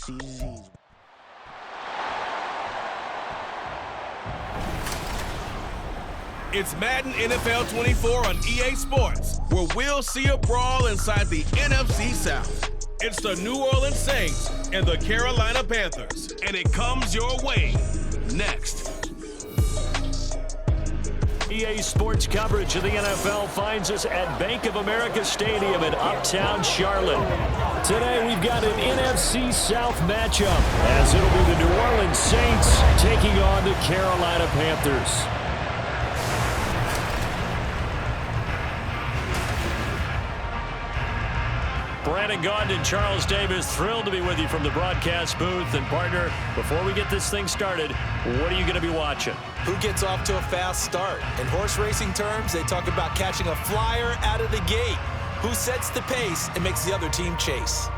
CZ's. It's Madden NFL 24 on EA Sports, where we'll see a brawl inside the NFC South. It's the New Orleans Saints and the Carolina Panthers, and it comes your way next. EA Sports coverage of the NFL finds us at Bank of America Stadium in Uptown Charlotte. Today we've got an NFC South matchup, as it'll be the New Orleans Saints taking on the Carolina Panthers. Brandon Gaudin and Charles Davis, thrilled to be with you from the broadcast booth. And partner, before we get this thing started, what are you going to be watching? Who gets off to a fast start? In horse racing terms, they talk about catching a flyer out of the gate. Who sets the pace and makes the other team chase?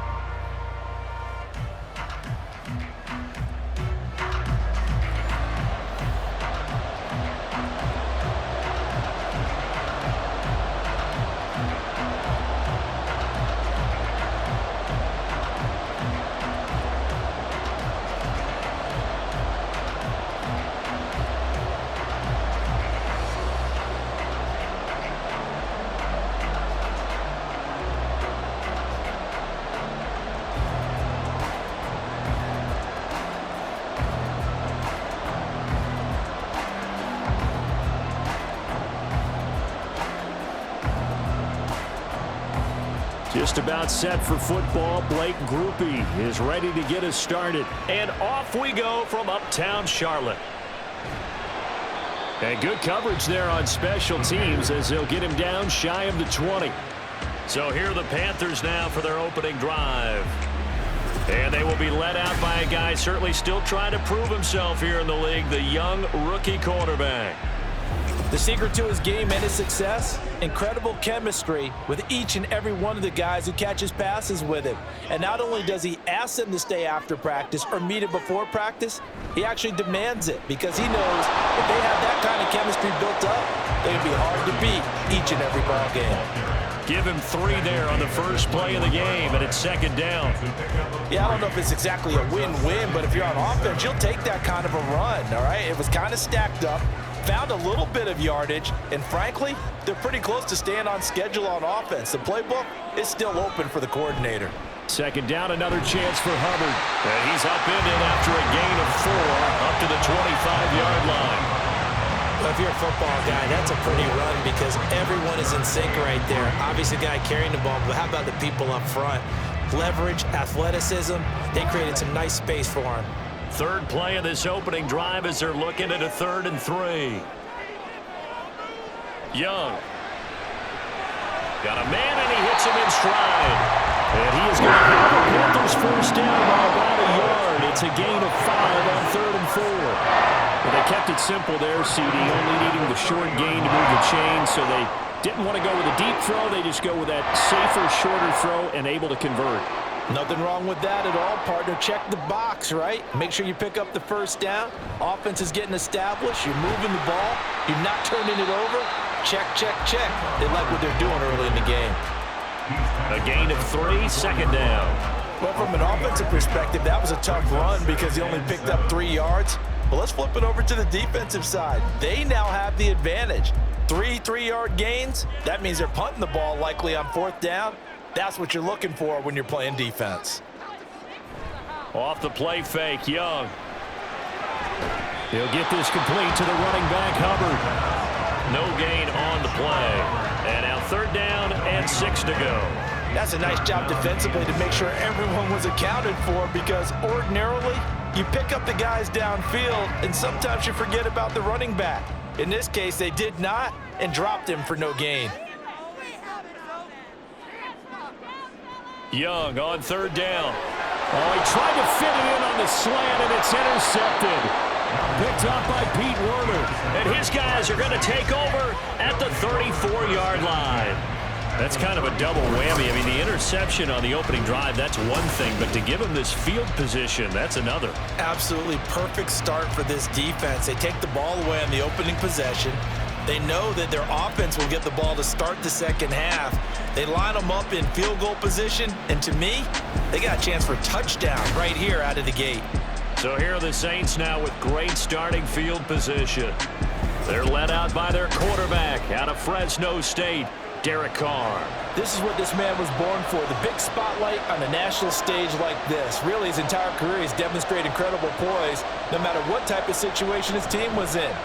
Just about set for football. Blake Groupie is ready to get us started. And off we go from Uptown Charlotte. And good coverage there on special teams as they'll get him down shy of the 20. So here are the Panthers now for their opening drive. And they will be led out by a guy certainly still trying to prove himself here in the league, the young rookie quarterback. The secret to his game and his success? Incredible chemistry with each and every one of the guys who catches passes with him. And not only does he ask them to stay after practice or meet him before practice, he actually demands it because he knows if they have that kind of chemistry built up, they're going to be hard to beat each and every ball game. Give him 3 there on the first play of the game, and it's second down. Yeah, I don't know if it's exactly a win-win, but if you're on offense, you'll take that kind of a run, all right? It was kind of stacked up. Found a little bit of yardage, and frankly, they're pretty close to staying on schedule on offense. The playbook is still open for the coordinator. Second down, another chance for Hubbard. And he's upended after a gain of 4 up to the 25-yard line. Well, if you're a football guy, that's a pretty run because everyone is in sync right there. Obviously, the guy carrying the ball, but how about the people up front? Leverage, athleticism, they created some nice space for him. Third play of this opening drive as they're looking at a 3rd and 3. Young. Got a man, and he hits him in stride. And he is going to have the Panthers first down by about a yard. It's a gain of 5 on 3rd and 4. Well, they kept it simple there, CD, only needing the short gain to move the chain, so they didn't want to go with a deep throw. They just go with that safer, shorter throw and able to convert. Nothing wrong with that at all, partner. Check the box, right? Make sure you pick up the first down. Offense is getting established. You're moving the ball. You're not turning it over. Check, check, check. They like what they're doing early in the game. A gain of 3, second down. Well, from an offensive perspective, that was a tough run because he only picked up 3 yards. But let's flip it over to the defensive side. They now have the advantage. 3 3-yard gains. That means they're punting the ball likely on 4th down. That's what you're looking for when you're playing defense. Off the play fake, Young. He'll get this complete to the running back, Hubbard. No gain on the play. And now 3rd down and 6 to go. That's a nice job defensively to make sure everyone was accounted for because ordinarily you pick up the guys downfield and sometimes you forget about the running back. In this case, they did not and dropped him for no gain. Young on 3rd down. Oh, he tried to fit it in on the slant, and it's intercepted. Picked up by Pete Werner. And his guys are going to take over at the 34-yard line. That's kind of a double whammy. I mean, the interception on the opening drive, that's one thing, but to give him this field position, that's another. Absolutely perfect start for this defense. They take the ball away on the opening possession. They know that their offense will get the ball to start the second half. They line them up in field goal position, and to me, they got a chance for a touchdown right here out of the gate. So here are the Saints now with great starting field position. They're led out by their quarterback out of Fresno State, Derek Carr. This is what this man was born for, the big spotlight on a national stage like this. Really, his entire career, he's demonstrated incredible poise no matter what type of situation his team was in.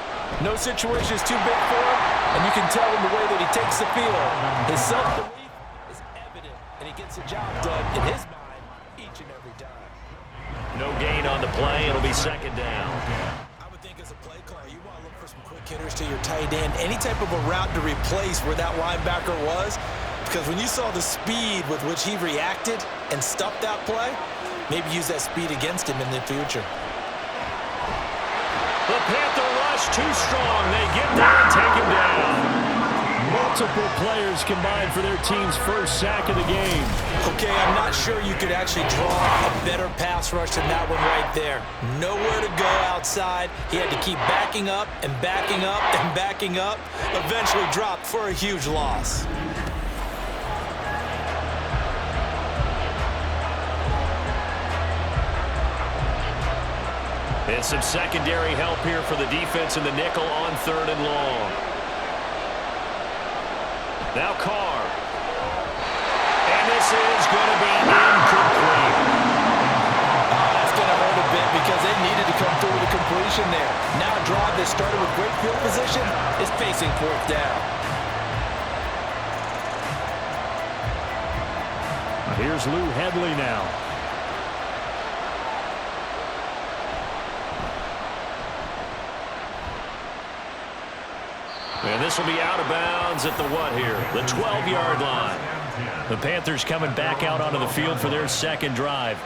No situation is too big for him, and you can tell in the way that he takes the field. His self-belief is evident, and he gets the job done in his mind each and every time. No gain on the play. It'll be second down. I would think as a play caller, you want to look for some quick hitters to your tight end, any type of a route to replace where that linebacker was, because when you saw the speed with which he reacted and stuffed that play, maybe use that speed against him in the future. The Panther rush too strong. They get there and take him down. Multiple players combined for their team's first sack of the game. Okay, I'm not sure you could actually draw a better pass rush than that one right there. Nowhere to go outside. He had to keep backing up and backing up and backing up. Eventually dropped for a huge loss. And some secondary help here for the defense in the nickel on 3rd and long. Now Carr. And this is going to be incomplete. That's going to hurt a bit because they needed to come through with a completion there. Now a drive that started with great field position is facing 4th down. Here's Lou Hedley now. And this will be out of bounds at the what here? The 12-yard line. The Panthers coming back out onto the field for their second drive.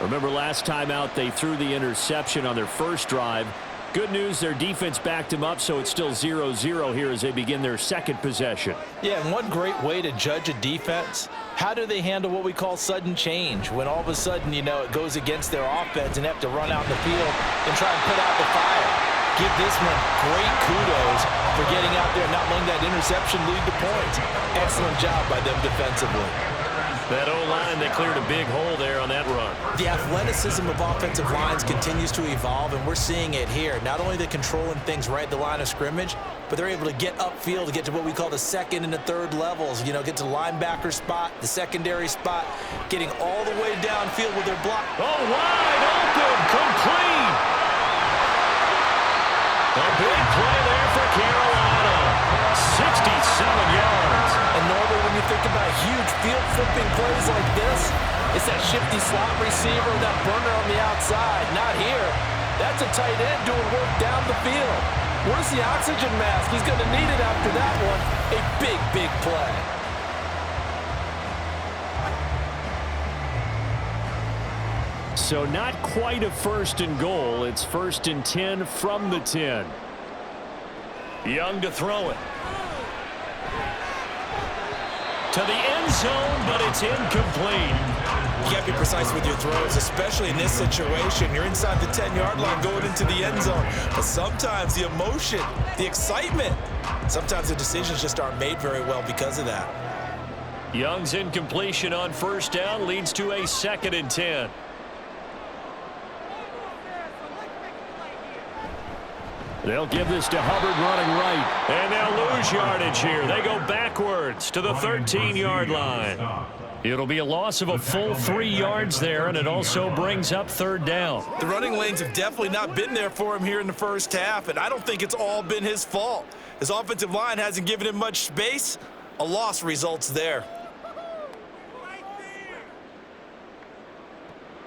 Remember last time out they threw the interception on their first drive. Good news, their defense backed them up, so it's still 0-0 here as they begin their second possession. Yeah, and one great way to judge a defense, how do they handle what we call sudden change? When all of a sudden, you know, it goes against their offense and have to run out in the field and try and put out the fire. Give this one great kudos for getting out there and not letting that interception lead to points. Excellent job by them defensively. That O-line, they cleared a big hole there on that run. The athleticism of offensive lines continues to evolve, and we're seeing it here. Not only are they controlling things right at the line of scrimmage, but they're able to get upfield to get to what we call the 2nd and the 3rd levels. You know, get to the linebacker spot, the secondary spot, getting all the way downfield with their block. Oh, wide open, complete. A big play there for Carolina. 67 yards. And normally when you think about huge field flipping plays like this, it's that shifty slot receiver, that burner on the outside. Not here. That's a tight end doing work down the field. Where's the oxygen mask? He's going to need it after that one. A big, big play. So not quite a 1st and goal. It's 1st and 10 from the 10. Young to throw it. To the end zone, but it's incomplete. You got to be precise with your throws, especially in this situation. You're inside the 10-yard line going into the end zone. But sometimes the emotion, the excitement, sometimes the decisions just aren't made very well because of that. Young's incompletion on 1st down leads to a 2nd and 10. They'll give this to Hubbard running right. And they'll lose yardage here. They go backwards to the 13-yard line. It'll be a loss of a full 3 yards there, and it also brings up 3rd down. The running lanes have definitely not been there for him here in the first half, and I don't think it's all been his fault. His offensive line hasn't given him much space. A loss results there.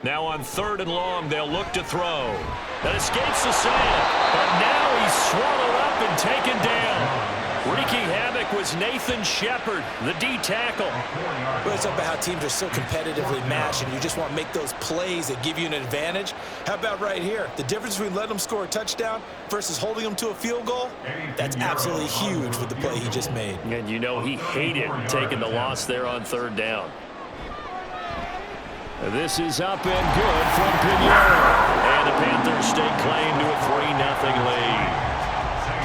Now on 3rd and long, they'll look to throw. That escapes the sack, but now he's swallowed up and taken down. Wreaking havoc was Nathan Shepard, the D tackle. Well, it's about how teams are so competitively matched, and you just want to make those plays that give you an advantage. How about right here? The difference between letting them score a touchdown versus holding them to a field goal, that's absolutely huge with the play he just made. And you know he hated taking the loss there on 3rd down. This is up and good from Pinheiro. And the Panthers stake claim to a 3-0 lead.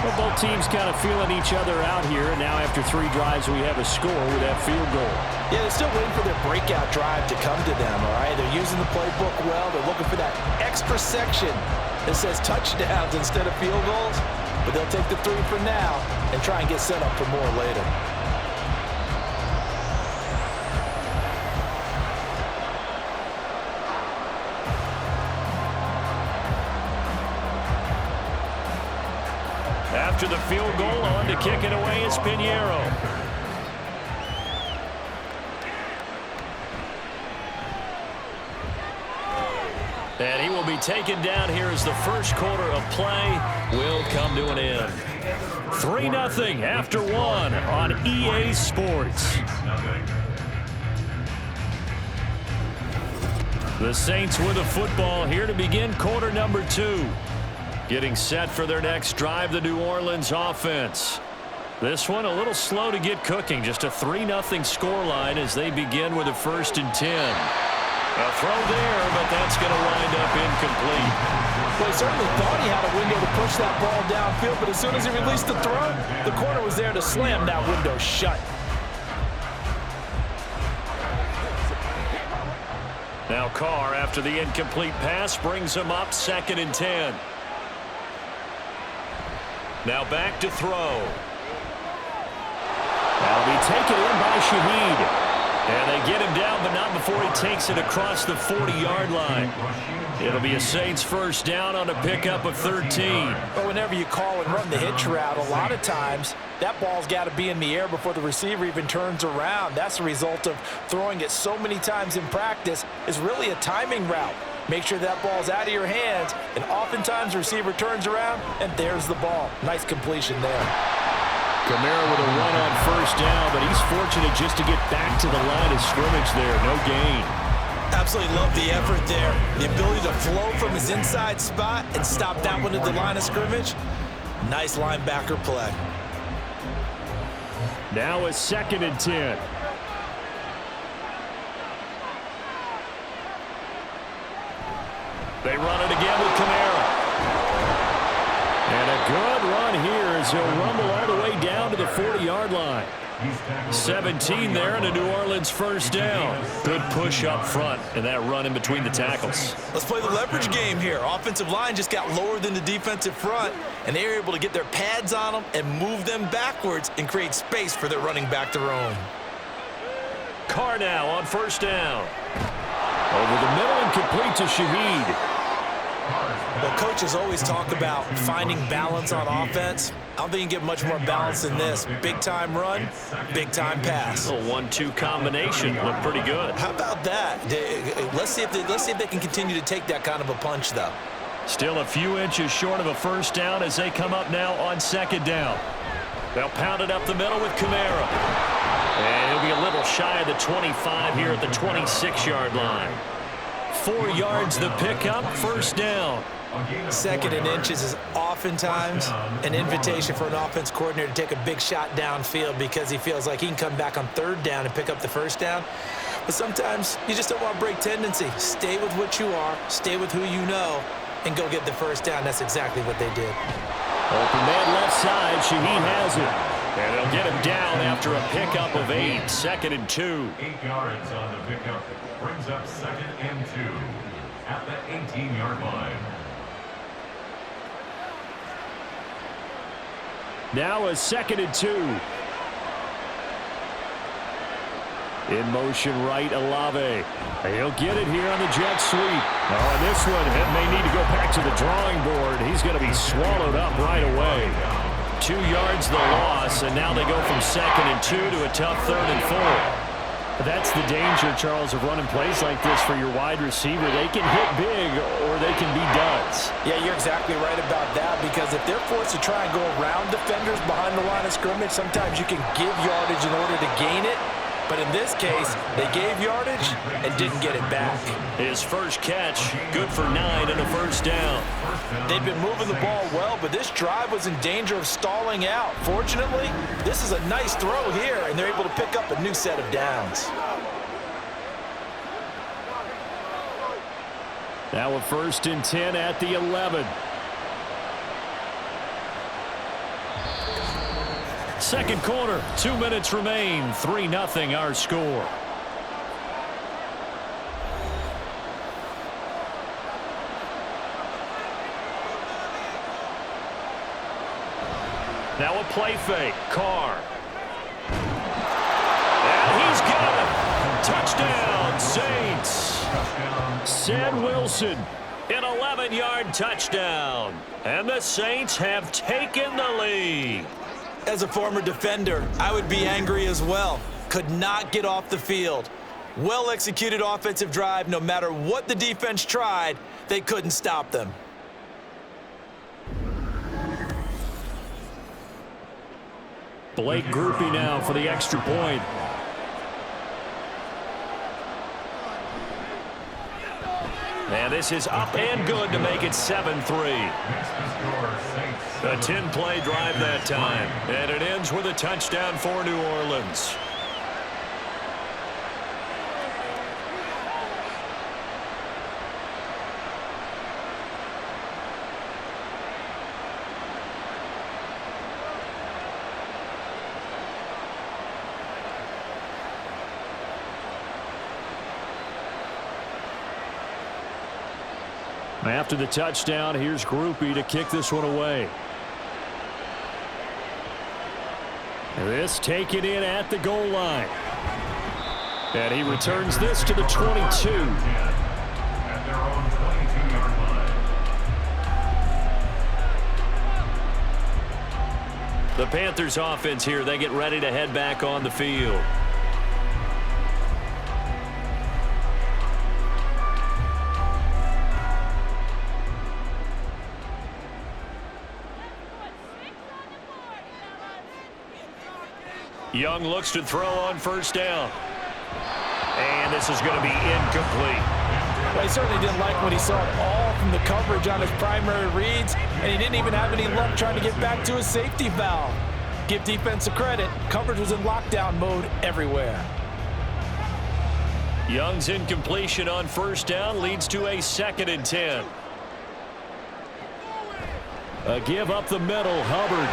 Well, both teams kind of feeling each other out here. And now after 3 drives, we have a score with that field goal. Yeah, they're still waiting for their breakout drive to come to them, all right? They're using the playbook well. They're looking for that extra section that says touchdowns instead of field goals. But they'll take the 3 for now and try and get set up for more later. After the field goal, on to kick it away is Pinheiro. And he will be taken down here as the first quarter of play will come to an end. 3-0 after 1 on EA Sports. The Saints with the football here to begin quarter number 2. Getting set for their next drive, the New Orleans offense. This one a little slow to get cooking. Just a 3-0 scoreline as they begin with a 1st and 10. A throw there, but that's going to wind up incomplete. Well, he certainly thought he had a window to push that ball downfield, but as soon as he released the throw, the corner was there to slam that window shut. Now Carr, after the incomplete pass, brings him up 2nd and 10. Now back to throw. That'll be taken in by Shaheed. And they get him down, but not before he takes it across the 40-yard line. It'll be a Saints 1st down on a pickup of 13. But whenever you call and run the hitch route, a lot of times that ball's got to be in the air before the receiver even turns around. That's the result of throwing it so many times in practice. Is really a timing route. Make sure that ball's out of your hands, and oftentimes the receiver turns around, and there's the ball. Nice completion there. Kamara with a run on 1st down, but he's fortunate just to get back to the line of scrimmage there. No gain. Absolutely love the effort there. The ability to flow from his inside spot and stop that one at the line of scrimmage. Nice linebacker play. Now a 2nd and 10. They run it again with Kamara. And a good run here as he'll rumble all the way down to the 40-yard line. 17 there and a New Orleans 1st down. Good push up front and that run in between the tackles. Let's play the leverage game here. Offensive line just got lower than the defensive front, and they were able to get their pads on them and move them backwards and create space for their running back to roam. Carr now on 1st down. Over the middle and complete to Shaheed. Well, coaches always talk about finding balance on offense. I don't think you can get much more balance than this. Big-time run, big-time pass. A 1-2 combination. Looked pretty good. How about that? Let's see if they can continue to take that kind of a punch, though. Still a few inches short of a 1st down as they come up now on 2nd down. They'll pound it up the middle with Kamara. And he'll be a little shy of the 25 here at the 26-yard line. 4 yards the pickup, 1st down. 2nd and inches is oftentimes an invitation for an offense coordinator to take a big shot downfield because he feels like he can come back on 3rd down and pick up the 1st down. But sometimes you just don't want to break tendency. Stay with what you are, stay with who you know, and go get the 1st down. That's exactly what they did. Open man left side, Shaheed has it. And they'll get him down after a pickup of 8, 2nd and 2. 8 yards on the pickup brings up 2nd and 2 at the 18-yard line. Now a 2nd and 2. In motion right, Olave. He'll get it here on the jet sweep. Oh, this one, it may need to go back to the drawing board. He's going to be swallowed up right away. 2 yards the loss, and now they go from 2nd and 2 to a tough 3rd and 4. That's the danger, Charles, of running plays like this for your wide receiver. They can hit big or they can be duds. Yeah, you're exactly right about that, because if they're forced to try and go around defenders behind the line of scrimmage, sometimes you can give yardage in order to gain it. But in this case, they gave yardage and didn't get it back. His first catch, good for 9 and a 1st down. They've been moving the ball well, but this drive was in danger of stalling out. Fortunately, this is a nice throw here, and they're able to pick up a new set of downs. Now a 1st and 10 at the 11. Second quarter, 2 minutes remain, 3-0 our score. Now a play fake. Carr. And he's got it. Touchdown, Saints. Ced Wilson, an 11-yard touchdown. And the Saints have taken the lead. As a former defender, I would be angry as well. Could not get off the field. Well-executed offensive drive. No matter what the defense tried, they couldn't stop them. Blake Groupie now for the extra point. And this is up and good to make it 7-3. A 10-play drive that time. And it ends with a touchdown for New Orleans. After the touchdown, here's Groupie to kick this one away. This taken in at the goal line. And he returns this to the 22. At their own 22-yard line. The Panthers offense here, they get ready to head back on the field. Young looks to throw on first down. And this is going to be incomplete. Well, he certainly didn't like what he saw all from the coverage on his primary reads, and he didn't even have any luck trying to get back to his safety valve. Give defense a credit. Coverage was in lockdown mode everywhere. Young's incompletion on first down leads to a 2nd and 10. A give up the middle, Hubbard.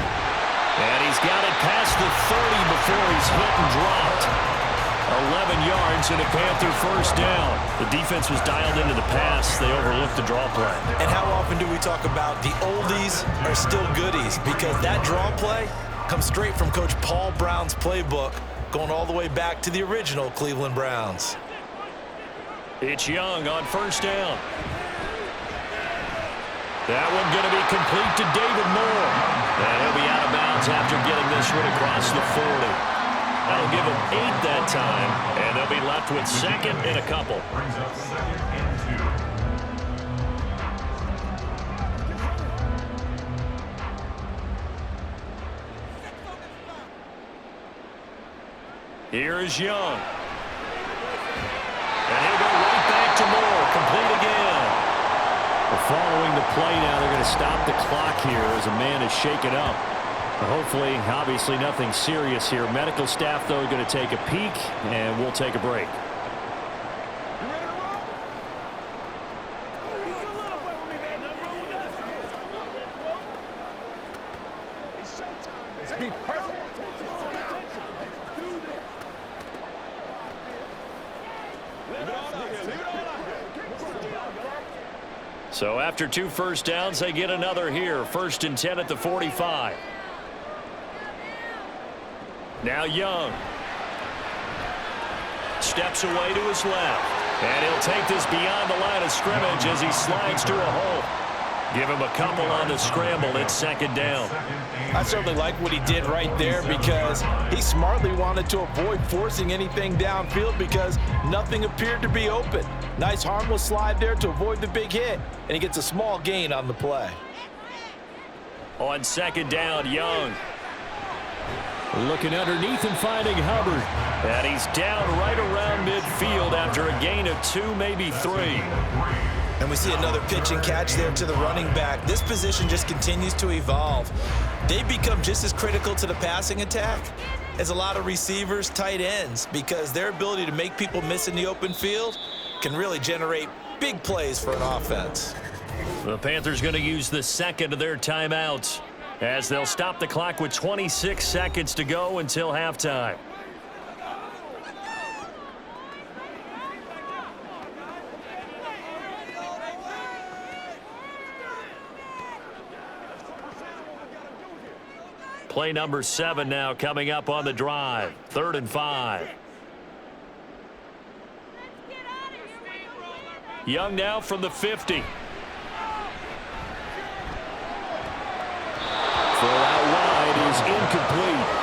And he's got it past the 30 before he's hit and dropped. 11 yards and a Panther first down. The defense was dialed into the pass. They overlooked the draw play. And how often do we talk about the oldies are still goodies? Because that draw play comes straight from Coach Paul Brown's playbook, going all the way back to the original Cleveland Browns. It's Young on first down. That one going to be complete to David Moore. And he'll be out of bounds after getting this one across the 40. That'll give him 8 that time, and they'll be left with 2nd and a couple. Brings up 2nd and 2. Here is Young. And he'll go right back to Moore. Complete again. Following the play now, they're going to stop the clock here as a man is shaken up. Hopefully, obviously nothing serious here. Medical staff, though, going to take a peek, and we'll take a break. So after 2 first downs, they get another here. 1st and 10 at the 45. Now Young. Steps away to his left. And he'll take this beyond the line of scrimmage as he slides to a hole. Give him a couple on the scramble. It's 2nd down. I certainly like what he did right there because he smartly wanted to avoid forcing anything downfield because nothing appeared to be open. Nice harmless slide there to avoid the big hit, and he gets a small gain on the play. On 2nd down, Young. Looking underneath and finding Hubbard. And he's down right around midfield after a gain of 2, maybe 3. And we see another pitch and catch there to the running back. This position just continues to evolve. They become just as critical to the passing attack as a lot of receivers, tight ends, because their ability to make people miss in the open field can really generate big plays for an offense. The Panthers going to use the 2nd of their timeouts. as they'll stop the clock with 26 seconds to go until halftime. Play number 7 now coming up on the drive. 3rd and 5. Young now from the 50. Throw out wide is incomplete.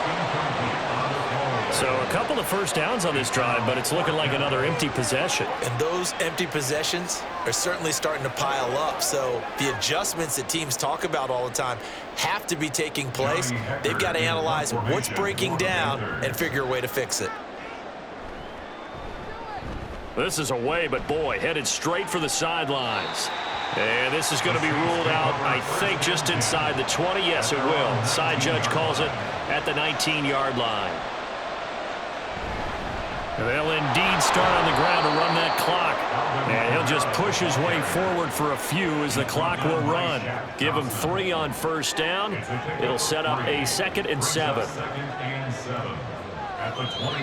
So a couple of first downs on this drive, but it's looking like another empty possession. And those empty possessions are certainly starting to pile up. So the adjustments that teams talk about all the time have to be taking place. They've got to analyze what's breaking down and figure a way to fix it. This is away, but boy, headed straight for the sidelines. And this is going to be ruled out, I think, just inside the 20. Yes, it will. Side judge calls it at the 19-yard line. They'll indeed start on the ground to run that clock. And he'll just push his way forward for a few as the clock will run. Give him 3 on first down. It'll set up a 2nd and 7.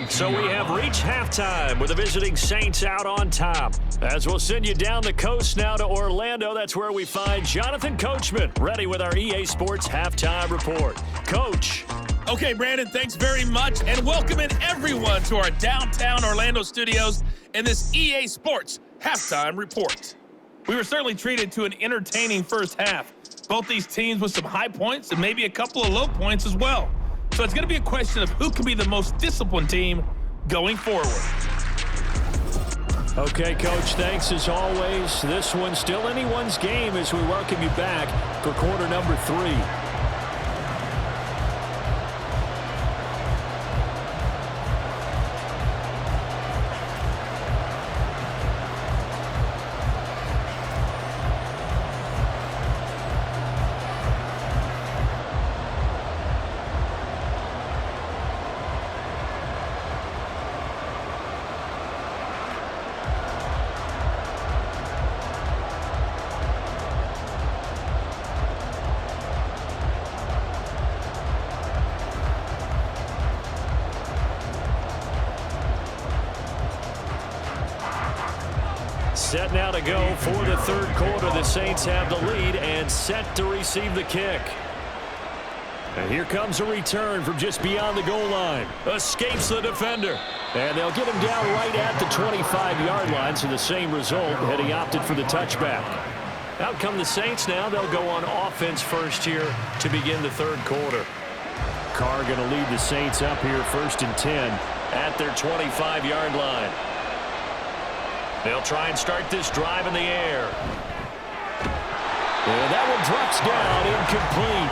So we have reached halftime with the visiting Saints out on top. As we'll send you down the coast now to Orlando, that's where we find Jonathan Coachman ready with our EA Sports Halftime Report. Coach. Okay, Brandon, thanks very much, and welcoming everyone to our downtown Orlando studios in this EA Sports Halftime Report. We were certainly treated to an entertaining first half. Both these teams with some high points and maybe a couple of low points as well. So it's going to be a question of who can be the most disciplined team going forward. Okay, Coach, thanks as always. This one's still anyone's game as we welcome you back for quarter number 3. Set now to go for the 3rd quarter. The Saints have the lead and set to receive the kick. And here comes a return from just beyond the goal line. Escapes the defender. And they'll get him down right at the 25-yard line, so the same result had he opted for the touchback. Out come the Saints now. They'll go on offense first here to begin the 3rd quarter. Carr going to lead the Saints up here 1st and 10 at their 25-yard line. They'll try and start this drive in the air. And that one drops down, incomplete.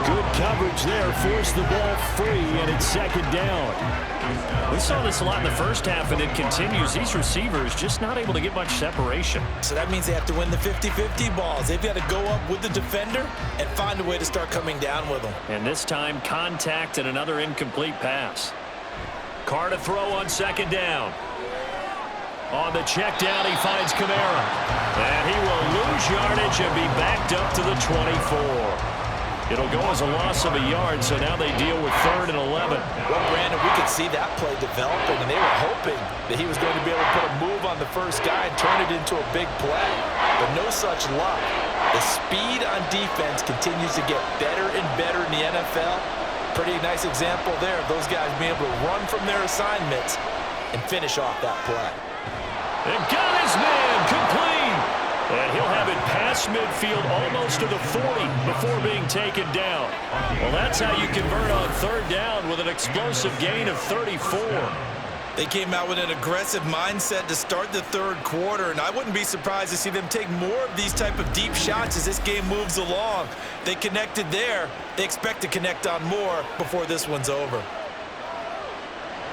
Good coverage there, forced the ball free, and it's 2nd down. We saw this a lot in the first half, and it continues. These receivers just not able to get much separation. So that means they have to win the 50-50 balls. They've got to go up with the defender and find a way to start coming down with them. And this time, contact and another incomplete pass. Carr to throw on 2nd down. On the check down, he finds Kamara. And he will lose yardage and be backed up to the 24. It'll go as a loss of a yard, so now they deal with 3rd and 11. Well, Brandon, we could see that play developing, and they were hoping that he was going to be able to put a move on the first guy and turn it into a big play. But no such luck. The speed on defense continues to get better and better in the NFL. Pretty nice example there of those guys being able to run from their assignments and finish off that play. And got his man complete. And he'll have it past midfield almost to the 40 before being taken down. Well, that's how you convert on 3rd down with an explosive gain of 34. They came out with an aggressive mindset to start the 3rd quarter, and I wouldn't be surprised to see them take more of these type of deep shots as this game moves along. They connected there. They expect to connect on more before this one's over.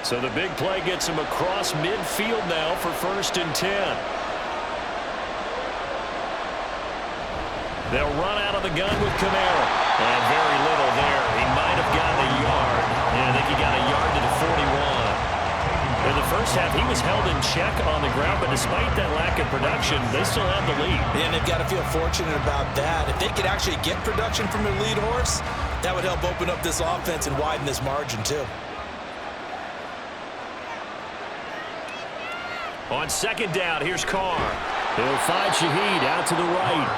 So the big play gets him across midfield now for 1st and 10. They'll run out of the gun with Kamara. And very little there. He might have gotten a yard. And I think he got a yard to the 41. In the first half, he was held in check on the ground, but despite that lack of production, they still have the lead. And they've got to feel fortunate about that. If they could actually get production from their lead horse, that would help open up this offense and widen this margin too. On second down, here's Carr. He'll find Shaheed out to the right.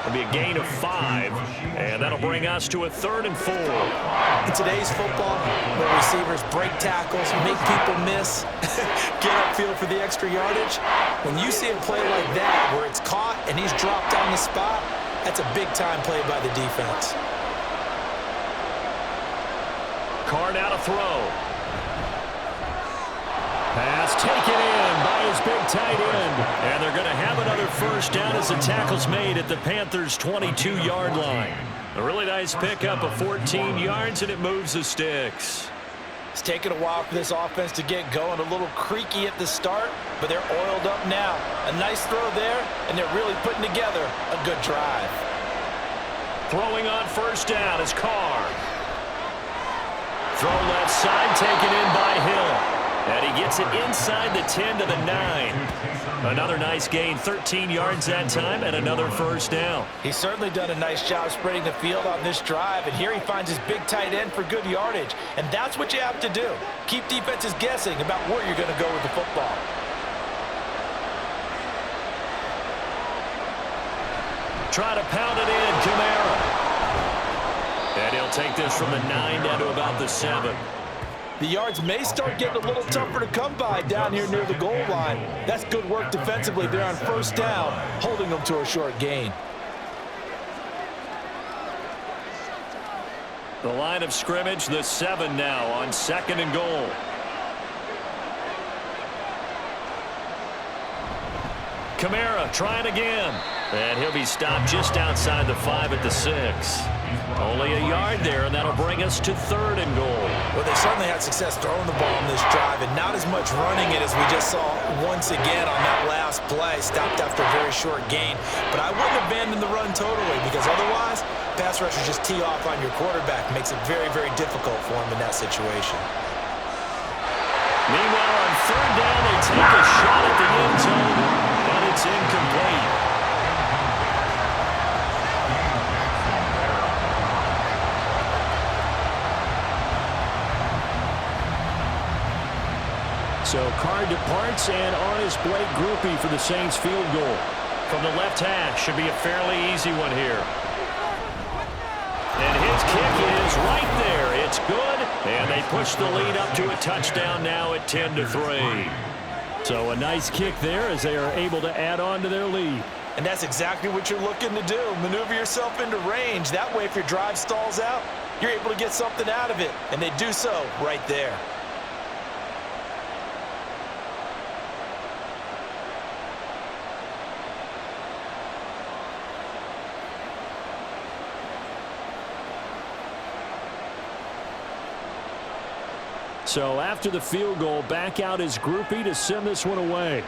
It'll be a gain of 5, and that'll bring us to a 3rd and 4. In today's football, where receivers break tackles, make people miss, get upfield for the extra yardage, when you see a play like that where it's caught and he's dropped on the spot, that's a big-time play by the defense. Carr now to throw. Pass taken in by his big tight end. And they're going to have another first down as the tackle's made at the Panthers' 22-yard line. A really nice pickup of 14 yards, and it moves the sticks. It's taken a while for this offense to get going. A little creaky at the start, but they're oiled up now. A nice throw there, and they're really putting together a good drive. Throwing on first down is Carr. Throw left side, taken in by Hill. And he gets it inside the 10 to the 9. Another nice gain, 13 yards that time, and another first down. He's certainly done a nice job spreading the field on this drive, and here he finds his big tight end for good yardage. And that's what you have to do. Keep defenses guessing about where you're going to go with the football. Try to pound it in, Kamara. And he'll take this from the 9 down to about the 7. The yards may start getting a little tougher to come by down here near the goal line. That's good work defensively there on first down, holding them to a short gain. The line of scrimmage, the 7 now on 2nd and goal. Kamara trying again. And he'll be stopped just outside the 5 at the 6. Only a yard there, and that'll bring us to 3rd and goal. Well, they certainly had success throwing the ball in this drive, and not as much running it as we just saw once again on that last play, stopped after a very short gain. But I wouldn't abandon the run totally, because otherwise, pass rushers just tee off on your quarterback. Makes it very, very difficult for him in that situation. Meanwhile, on 3rd down, they take a shot at the end zone, but it's incomplete. So Carr departs, and on his Blake Groupie for the Saints field goal. From the left hash, should be a fairly easy one here. And his kick is right there. It's good, and they push the lead up to a touchdown now at 10-3. So a nice kick there as they are able to add on to their lead. And that's exactly what you're looking to do. Maneuver yourself into range. That way, if your drive stalls out, you're able to get something out of it. And they do so right there. So after the field goal, back out his groupie to send this one away.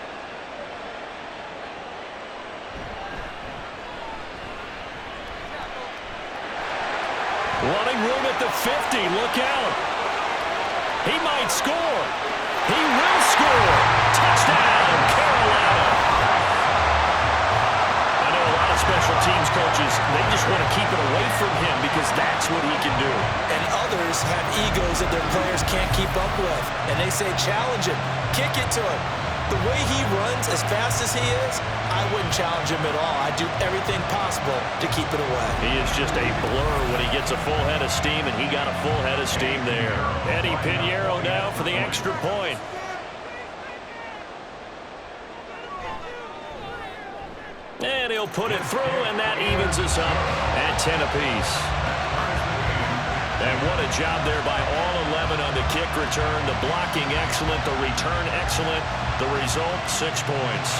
Wanting room at the 50. Look out. He might score. He will score. Touchdown, Carolina. I know a lot of special teams coaches, they just want to keep it away from him because that's what he can do. And others have egos that their players can't keep up with. And they say, challenge him. Kick it to him. The way he runs as fast as he is, I wouldn't challenge him at all. I'd do everything possible to keep it away. He is just a blur when he gets a full head of steam, and he got a full head of steam there. Eddie Pinheiro now for the extra point. And he'll put it through, and that evens us up at 10 apiece. And what a job there by all 11 on the kick return. The blocking excellent, the return excellent. The result, 6 points.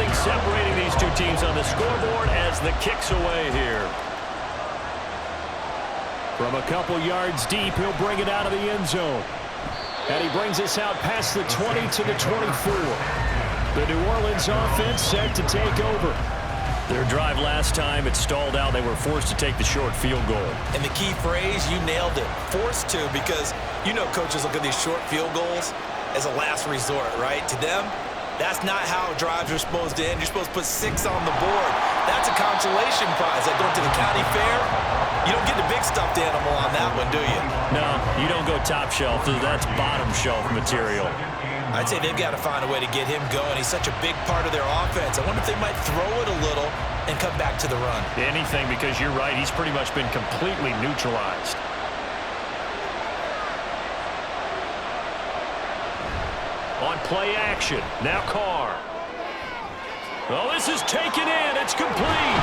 Nothing separating these two teams on the scoreboard as the kick's away here. From a couple yards deep, he'll bring it out of the end zone. And he brings us out past the 20 to the 24. The New Orleans offense set to take over. Their drive last time, it stalled out. They were forced to take the short field goal. And the key phrase, you nailed it, forced to, because you know coaches look at these short field goals as a last resort, right? To them, that's not how drives are supposed to end. You're supposed to put 6 on the board. That's a consolation prize. Like going to the county fair, you don't get the big stuffed animal on that one, do you? No, you don't go top shelf. That's bottom shelf material. I'd say they've got to find a way to get him going. He's such a big part of their offense. I wonder if they might throw it a little and come back to the run. Anything, because you're right. He's pretty much been completely neutralized. On play action. Now Carr. Oh, this is taken in. It's complete.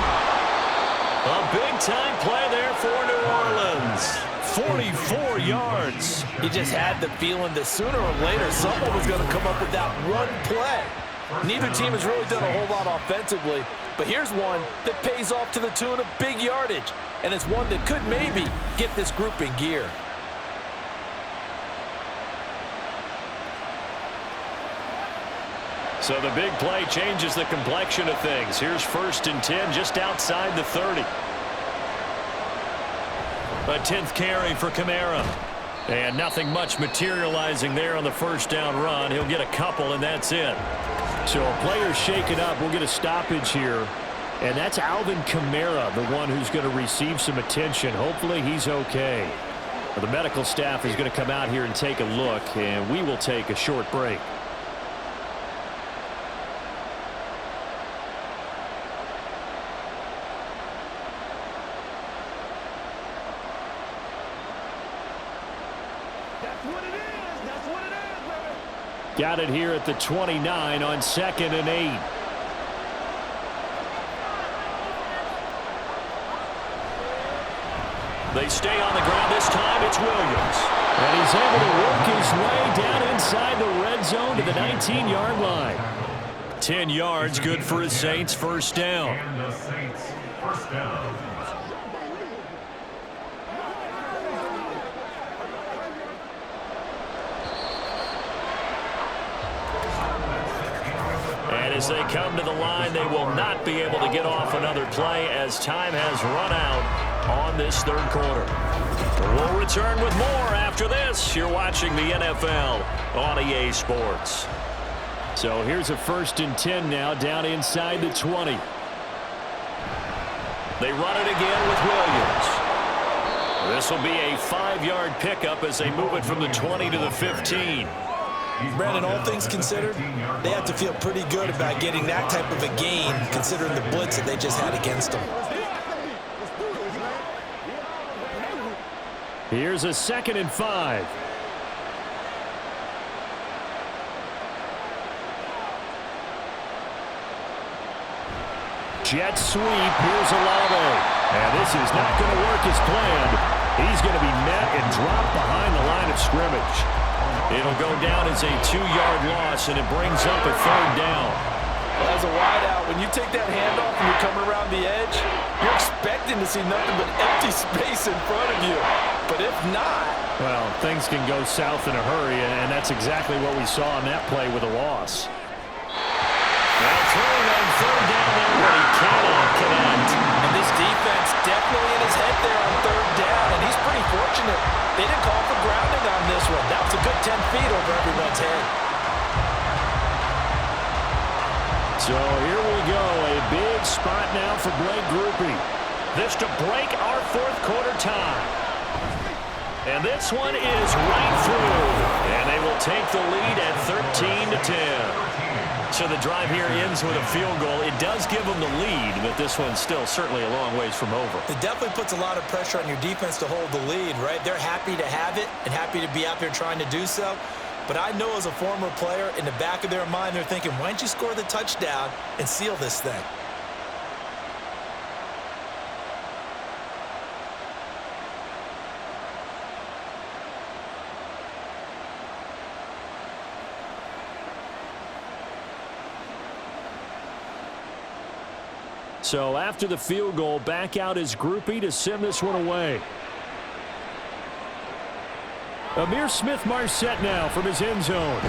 A big-time play there for New Orleans. 44 yards. He just had the feeling that sooner or later someone was going to come up with that one play. Neither team has really done a whole lot offensively, but here's one that pays off to the tune of big yardage, and it's one that could maybe get this group in gear. So the big play changes the complexion of things. Here's 1st and 10 just outside the 30. A 10th carry for Kamara. And nothing much materializing there on the first down run. He'll get a couple, and that's it. So a player shaken up. We'll get a stoppage here. And that's Alvin Kamara, the one who's going to receive some attention. Hopefully he's okay. Well, the medical staff is going to come out here and take a look, and we will take a short break. Got it here at the 29 on 2nd and 8. They stay on the ground this time. It's Williams. And he's able to work his way down inside the red zone to the 19-yard line. 10 yards, good for his Saints. First down. And the Saints, first down. As they come to the line, they will not be able to get off another play as time has run out on this third quarter. We'll return with more after this. You're watching the NFL on EA Sports. So here's a 1st and 10 now down inside the 20. They run it again with Williams. This will be a 5-yard pickup as they move it from the 20 to the 15. Brandon, all things considered, they have to feel pretty good about getting that type of a gain considering the blitz that they just had against them. Here's a 2nd and 5. Jet sweep. Here's Olave. And this is not going to work as planned. He's going to be met and dropped behind the line of scrimmage. It'll go down as a 2-yard loss, and it brings up a 3rd down. Well, as a wideout, when you take that handoff and you come around the edge, you're expecting to see nothing but empty space in front of you. But if not... Well, things can go south in a hurry, and that's exactly what we saw on that play with a loss. Now throwing on 3rd down there, but he cannot connect. And this defense definitely in his head there on 3rd down, and he's pretty fortunate. They didn't call for grounding on this one. That was a good 10 feet over everyone's head. So here we go. A big spot now for Blake Grupe. This to break our 4th quarter tie. And this one is right through. And they will take the lead at 13-10. So the drive here ends with a field goal. It does give them the lead, but this one's still certainly a long ways from over. It definitely puts a lot of pressure on your defense to hold the lead, right? They're happy to have it and happy to be out there trying to do so. But I know as a former player, in the back of their mind, they're thinking, why don't you score the touchdown and seal this thing? So after the field goal, back out his groupie to send this one away. Amir Smith-Marset now from his end zone.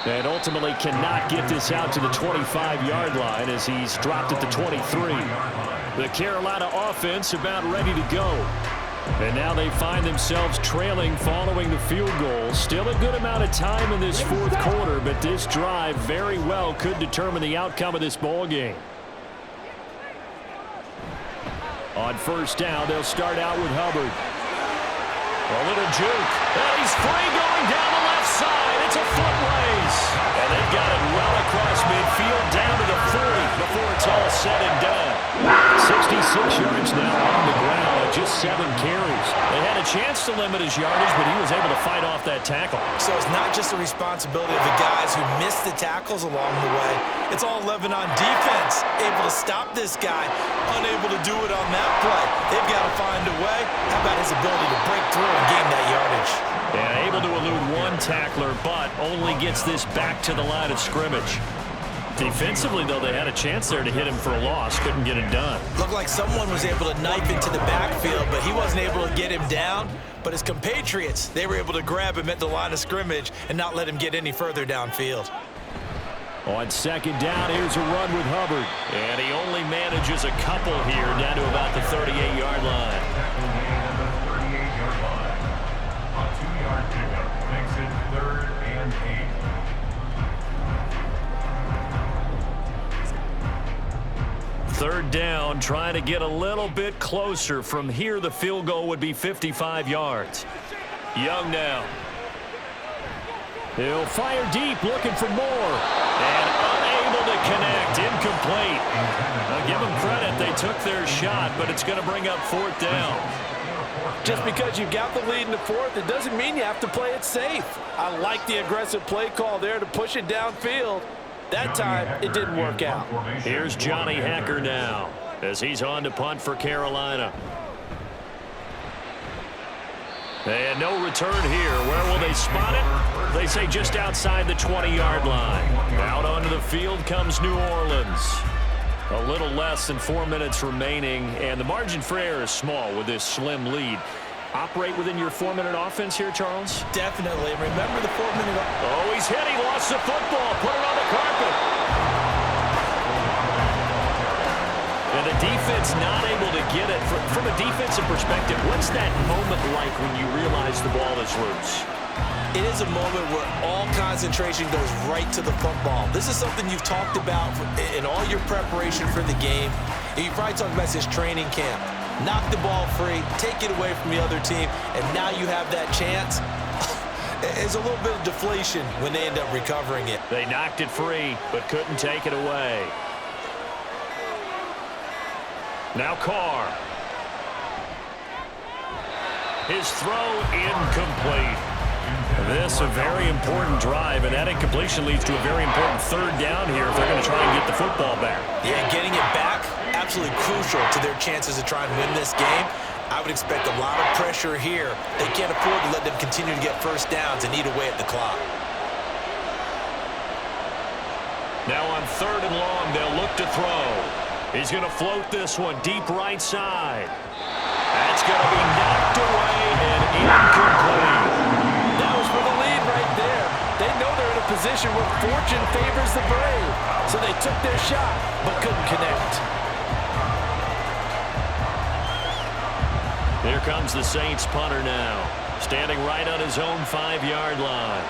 And ultimately cannot get this out to the 25-yard line as he's dropped at the 23. The Carolina offense about ready to go. And now they find themselves trailing following the field goal. Still a good amount of time in this fourth quarter, but this drive very well could determine the outcome of this ball game. On first down, they'll start out with Hubbard. A little juke. And he's free going down the left side. It's a foot race. And they've got it well across midfield down to the 40 before it's all said and done. 66 yards now on the ground at just 7 carries. They had a chance to limit his yardage, but he was able to fight off that tackle. So it's not just the responsibility of the guys who missed the tackles along the way. It's all 11 on defense. Able to stop this guy, unable to do it on that play. They've got to find a way. How about his ability to break through and gain that yardage? Yeah, able to elude one tackler, but only gets this back to the line of scrimmage. Defensively, though, they had a chance there to hit him for a loss. Couldn't get it done. Looked like someone was able to knife into the backfield, but he wasn't able to get him down. But his compatriots, they were able to grab him at the line of scrimmage and not let him get any further downfield. On second down, here's a run with Hubbard. And he only manages a couple here down to about the 38-yard line. A 2-yard pickup makes it 3rd and 8. Third down, trying to get a little bit closer. From here, the field goal would be 55 yards. Young now. He'll fire deep, looking for more. And unable to connect, incomplete. I'll give them credit, they took their shot, but it's going to bring up 4th down. Just because you've got the lead in the fourth, it doesn't mean you have to play it safe. I like the aggressive play call there to push it downfield. That time, it didn't work out. Here's Johnny Hacker now as he's on to punt for Carolina. And no return here. Where will they spot it? They say just outside the 20-yard line. Out onto the field comes New Orleans. A little less than 4 minutes remaining, and the margin for error is small with this slim lead. Operate within your 4-minute offense here, Charles? Definitely. Remember the 4-minute. Oh, he's hit. He lost the football. Put it on the carpet. And the defense not able to get it. From a defensive perspective, what's that moment like when you realize the ball is loose? It is a moment where all concentration goes right to the football. This is something you've talked about in all your preparation for the game. And you probably talked about this training camp. Knock the ball free, take it away from the other team, and now you have that chance. There's a little bit of deflation when they end up recovering it. They knocked it free, but couldn't take it away. Now Carr. His throw incomplete. This a very important drive, and that incompletion leads to a very important 3rd down here if they're going to try and get the football back. Yeah, getting it back, absolutely crucial to their chances of trying to win this game. I would expect a lot of pressure here. They can't afford to let them continue to get first downs and eat away at the clock. Now on 3rd and long, they'll look to throw. He's going to float this one deep right side. That's going to be knocked away and incomplete. That was for the lead right there. They know they're in a position where fortune favors the brave. So they took their shot, but couldn't connect. Here comes the Saints punter now, standing right on his own 5-yard line.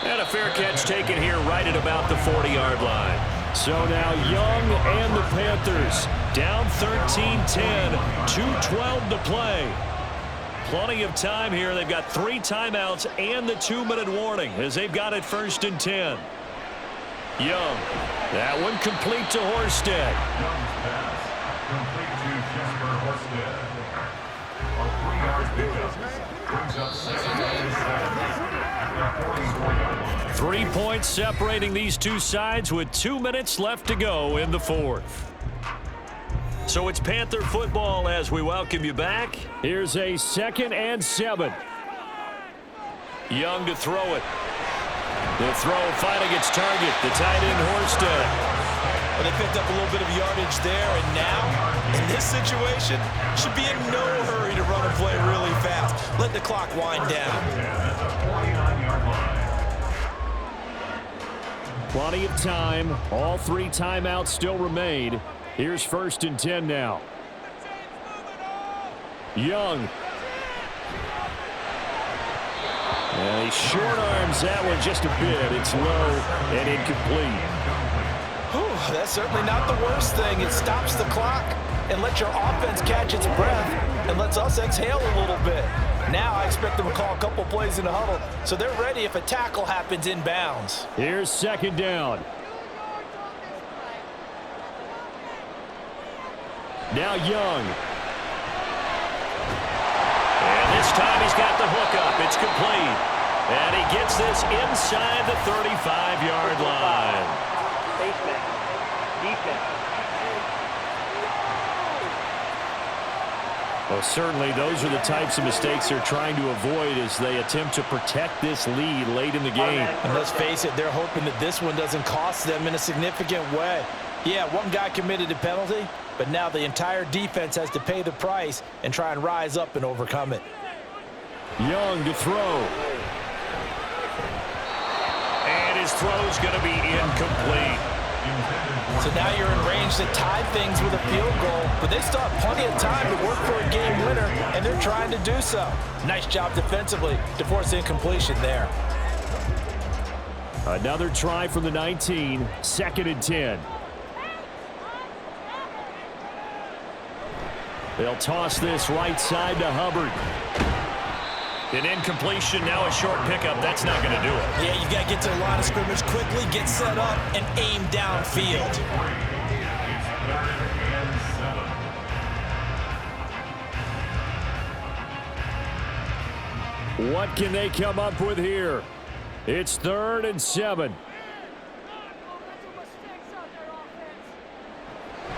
And a fair catch taken here right at about the 40-yard line. So now Young and the Panthers down 13-10, 2:12 to play. Plenty of time here. They've got 3 timeouts and the 2-minute warning as they've got it 1st and 10. Young, that one complete to Horsted. Young's pass, complete to Jesper Horsted. A 3-yard pickup brings up 2nd and 7 at the 44-yard line. 3 points separating these two sides with 2 minutes left to go in the 4th. So it's Panther football as we welcome you back. Here's a 2nd and 7. Young to throw it. The throw finally gets target. The tight end, Horsted. Well, they picked up a little bit of yardage there, and now, in this situation, should be in no hurry to run and play really fast. Let the clock wind down. Plenty of time. All 3 timeouts still remain. Here's 1st and 10 now. Young. And he short arms that one just a bit. It's low and incomplete. Whew, that's certainly not the worst thing. It stops the clock and lets your offense catch its breath and lets us exhale a little bit. Now I expect them to call a couple plays in the huddle so they're ready if a tackle happens inbounds. Here's 2nd down. Now Young. And this time he's got the hook up. It's complete. And he gets this inside the 35-yard line. Defense. Well, certainly those are the types of mistakes they're trying to avoid as they attempt to protect this lead late in the game. And let's face it, they're hoping that this one doesn't cost them in a significant way. Yeah, one guy committed a penalty, but now the entire defense has to pay the price and try and rise up and overcome it. Young to throw. And his throw's going to be incomplete. So now you're in range to tie things with a field goal, but they still have plenty of time to work for a game winner, and they're trying to do so. Nice job defensively to force incompletion there. Another try from the 19, 2nd and 10. They'll toss this right side to Hubbard. An incompletion, now a short pickup. That's not going to do it. Yeah, you've got to get to the line of scrimmage quickly, get set up, and aim downfield. What can they come up with here? It's 3rd and 7.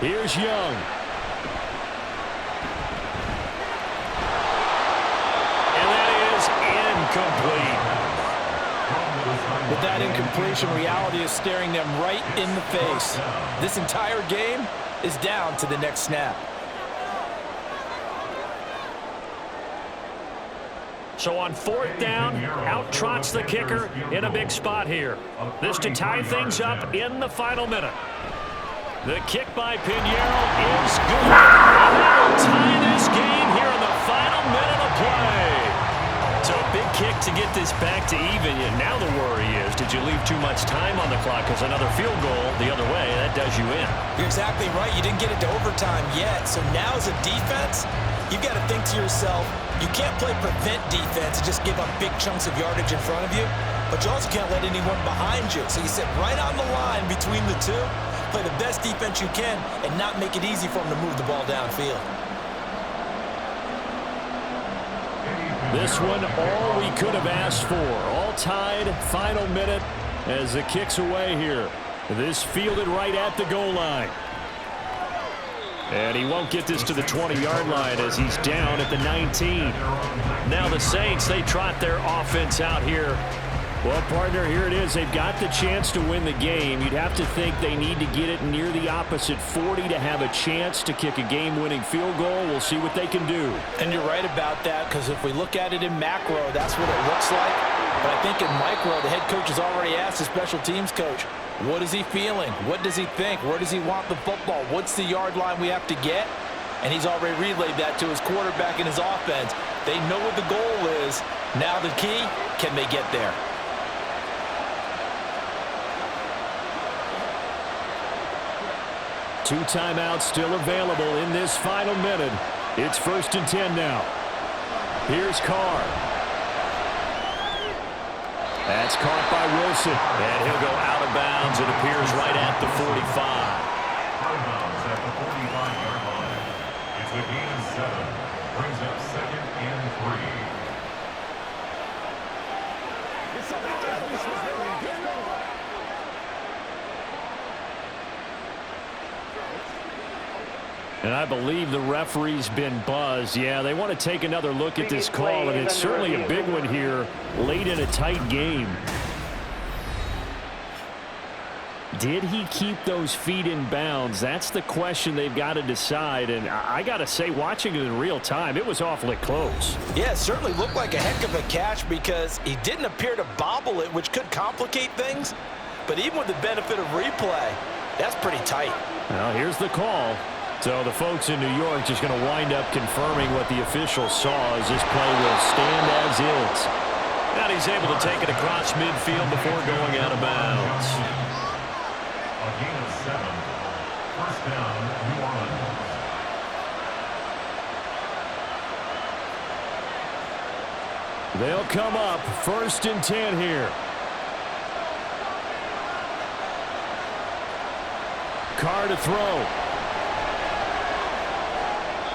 Here's Young. Incomplete. With that incompletion, reality is staring them right in the face. This entire game is down to the next snap. So on 4th down, out trots the kicker in a big spot here. This to tie things up in the final minute. The kick by Pinheiro is good. And that'll tie this game here in the final minute of play. So a big kick to get this back to even. And now the worry is, did you leave too much time on the clock? Because another field goal the other way, that does you in. You're exactly right. You didn't get it to overtime yet. So now as a defense, you've got to think to yourself, you can't play prevent defense and just give up big chunks of yardage in front of you. But you also can't let anyone behind you. So you sit right on the line between the two, play the best defense you can, and not make it easy for them to move the ball downfield. This one, all we could have asked for. All tied, final minute as the kick's away here. This fielded right at the goal line. And he won't get this to the 20-yard line as he's down at the 19. Now the Saints, they trot their offense out here. Well, partner, here it is. They've got the chance to win the game. You'd have to think they need to get it near the opposite 40 to have a chance to kick a game-winning field goal. We'll see what they can do. And you're right about that, because if we look at it in macro, that's what it looks like. But I think in micro, the head coach has already asked the special teams coach, what is he feeling? What does he think? Where does he want the football? What's the yard line we have to get? And he's already relayed that to his quarterback and his offense. They know what the goal is. Now the key, can they get there? Two timeouts still available in this final minute. It's 1st and 10 now. Here's Carr. That's caught by Wilson. And he'll go out of bounds. It appears right at the 45. Out of bounds at the 45-yard line. It's a gain of 7. Brings up 2nd and 3. And I believe the referee's been buzzed. Yeah, they want to take another look at this call, and it's certainly a big one here late in a tight game. Did he keep those feet in bounds? That's the question they've got to decide. And I got to say, watching it in real time, it was awfully close. Yeah, it certainly looked like a heck of a catch because he didn't appear to bobble it, which could complicate things. But even with the benefit of replay, that's pretty tight. Well, here's the call. So the folks in New York just going to wind up confirming what the official saw as this play will stand as is. And he's able to take it across midfield before going out of bounds. A gain of 7. First down, New Orleans. They'll come up 1st and 10 here. Carr to throw.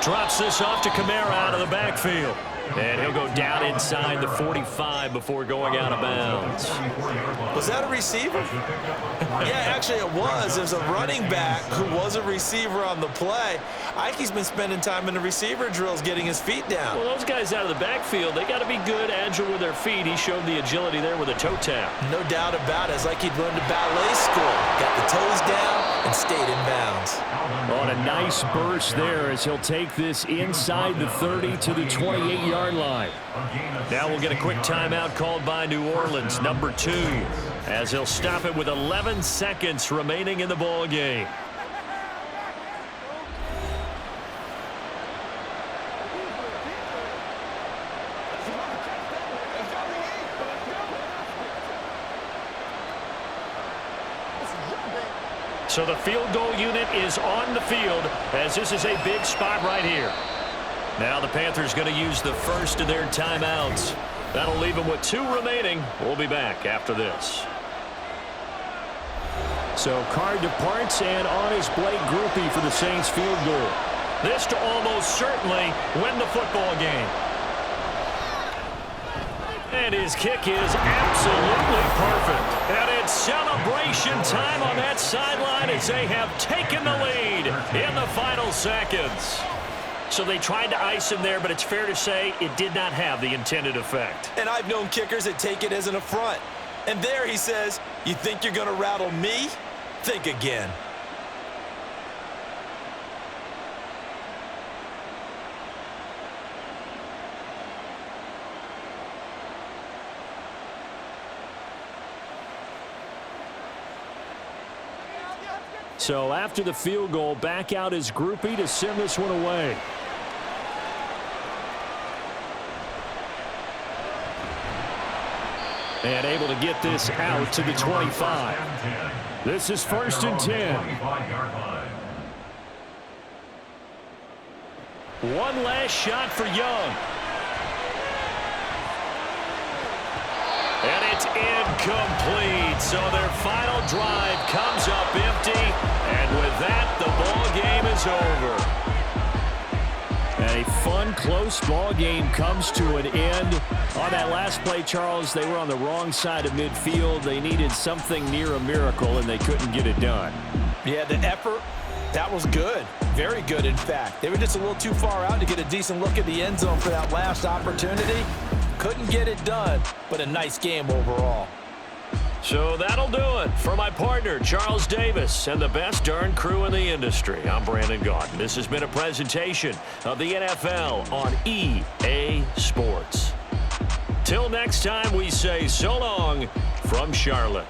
Drops this off to Kamara out of the backfield. And he'll go down inside the 45 before going out of bounds. Was that a receiver? Yeah, actually it was. There's a running back who was a receiver on the play. Ike's been spending time in the receiver drills getting his feet down. Well, those guys out of the backfield, they got to be good, agile with their feet. He showed the agility there with a toe tap. No doubt about it. It's like he'd run to ballet school. Got the toes down and stayed in bounds. On a nice burst there as he'll take this inside the 30 to the 28-yard line. Now we'll get a quick timeout called by New Orleans, number 2, as he'll stop it with 11 seconds remaining in the ball game. So the field goal unit is on the field as this is a big spot right here. Now the Panthers going to use the first of their timeouts. That'll leave them with 2 remaining. We'll be back after this. So Carr departs and on his Blake Groupie for the Saints field goal. This to almost certainly win the football game. And his kick is absolutely perfect. And it's celebration time on that sideline as they have taken the lead in the final seconds. So they tried to ice him there, but it's fair to say it did not have the intended effect. And I've known kickers that take it as an affront. And there he says, you think you're going to rattle me? Think again. So after the field goal, back out his groupie to send this one away. And able to get this out to the 25. This is 1st and 10. One last shot for Young. And it's incomplete. So their final drive comes up empty. And with that, the ball game is over. A fun, close ball game comes to an end. On that last play, Charles, they were on the wrong side of midfield. They needed something near a miracle, and they couldn't get it done. Yeah, the effort, that was good. Very good, in fact. They were just a little too far out to get a decent look at the end zone for that last opportunity. Couldn't get it done, but a nice game overall. So that'll do it for my partner, Charles Davis, and the best darn crew in the industry. I'm Brandon Gaudin. This has been a presentation of the NFL on EA Sports. Till next time, we say so long from Charlotte.